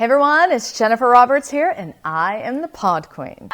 Hey everyone, it's Jennifer Roberts here, and I am the Podqueen.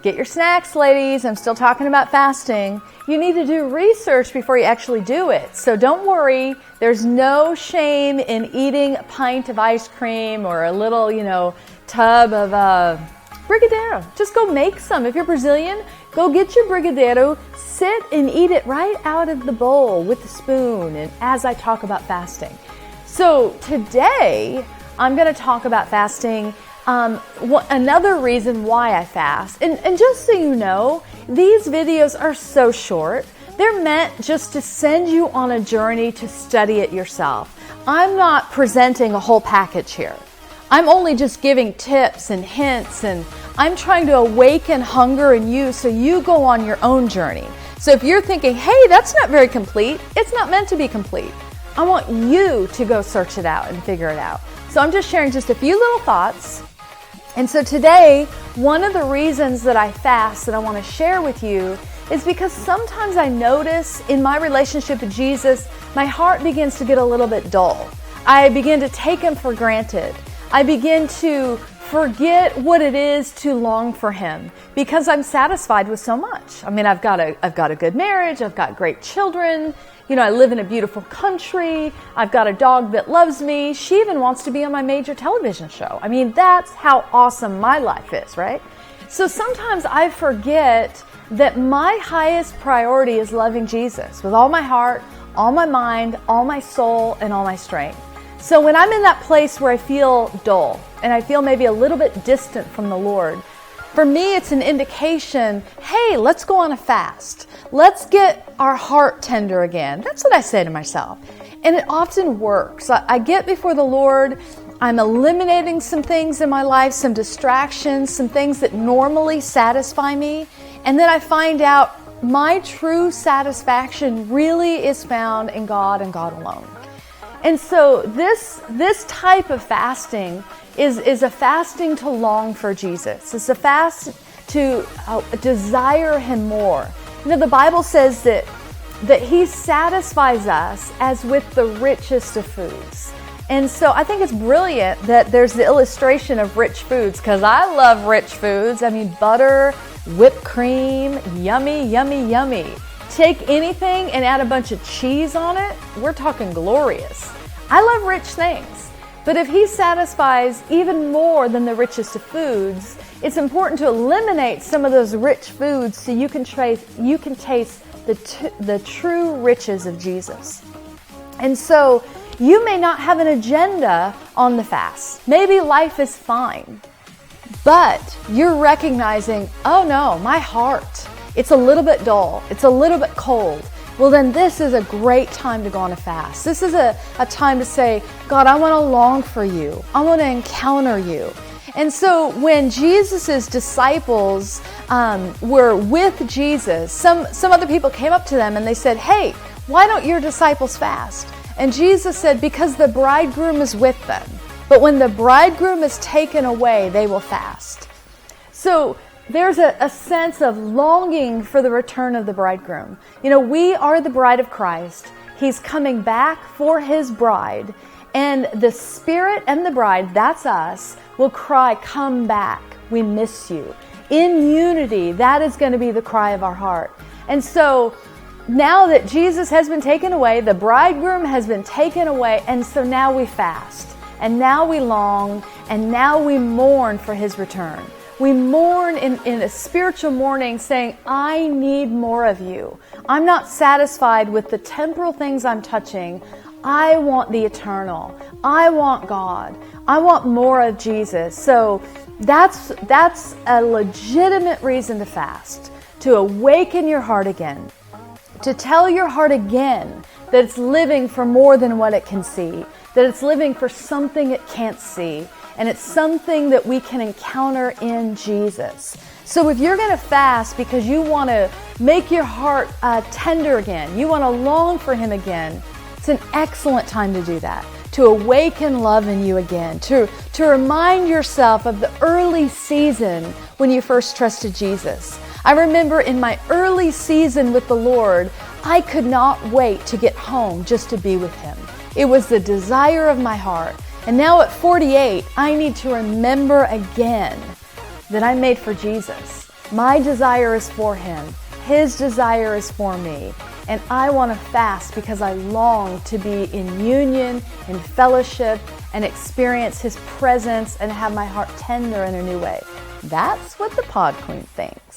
Get your snacks, ladies. I'm still talking about fasting. You need to do research before you actually do it. So don't worry. There's no shame in eating a pint of ice cream or a little, tub of brigadeiro. Just go make some. If you're Brazilian, go get your brigadeiro, sit and eat it right out of the bowl with the spoon, and as I talk about fasting. So today, I'm going to talk about fasting. Another reason why I fast, and just so you know, these videos are so short. They're meant just to send you on a journey to study it yourself. I'm not presenting a whole package here. I'm only just giving tips and hints, and I'm trying to awaken hunger in you so you go on your own journey. So if you're thinking, hey, that's not very complete, it's not meant to be complete. I want you to go search it out and figure it out. So I'm just sharing just a few little thoughts. And so today, one of the reasons that I fast that I want to share with you is because sometimes I notice in my relationship with Jesus, my heart begins to get a little bit dull. I begin to take Him for granted. I begin to forget what it is to long for Him because I'm satisfied with so much. I mean, I've got a good marriage. I've got great children. I live in a beautiful country. I've got a dog that loves me. She even wants to be on my major television show. I mean, that's how awesome my life is, right? So sometimes I forget that my highest priority is loving Jesus with all my heart, all my mind, all my soul, and all my strength. So when I'm in that place where I feel dull and I feel maybe a little bit distant from the Lord, for me it's an indication, hey, let's go on a fast. Let's get our heart tender again. That's what I say to myself. And it often works. I get before the Lord, I'm eliminating some things in my life, some distractions, some things that normally satisfy me, and then I find out my true satisfaction really is found in God and God alone. And so this type of fasting is a fasting to long for Jesus. It's a fast to desire Him more. The Bible says that He satisfies us as with the richest of foods. And so I think it's brilliant that there's the illustration of rich foods, because I love rich foods. I mean, butter, whipped cream, yummy, yummy, yummy. Take anything and add a bunch of cheese on it, we're talking glorious. I love rich things, but if He satisfies even more than the richest of foods, it's important to eliminate some of those rich foods so you can taste the true riches of Jesus. And so you may not have an agenda on the fast. Maybe life is fine, but you're recognizing, oh no, my heart, it's a little bit dull. It's a little bit cold. Well, then this is a great time to go on a fast. This is a time to say, God, I want to long for you. I want to encounter you. And so when Jesus's disciples were with Jesus, some other people came up to them and they said, hey, why don't your disciples fast? And Jesus said, because the bridegroom is with them. But when the bridegroom is taken away, they will fast. So there's a sense of longing for the return of the bridegroom. We are the bride of Christ. He's coming back for His bride. And the Spirit and the bride, that's us, will cry, come back. We miss you. In unity, that is going to be the cry of our heart. And so now that Jesus has been taken away, the bridegroom has been taken away, and so now we fast. And now we long, and now we mourn for His return. We mourn in a spiritual mourning, saying, I need more of you. I'm not satisfied with the temporal things I'm touching. I want the eternal. I want God. I want more of Jesus. So that's a legitimate reason to fast, to awaken your heart again, to tell your heart again that it's living for more than what it can see, that it's living for something it can't see. And it's something that we can encounter in Jesus. So if you're going to fast because you want to make your heart tender again, you want to long for Him again, it's an excellent time to do that. to awaken love in you again, to remind yourself of the early season when you first trusted Jesus. I remember in my early season with the Lord, I could not wait to get home just to be with Him. It was the desire of my heart. And now at 48, I need to remember again that I'm made for Jesus. My desire is for Him. His desire is for me. And I want to fast because I long to be in union, in fellowship, and experience His presence and have my heart tender in a new way. That's what the Podqueen thinks.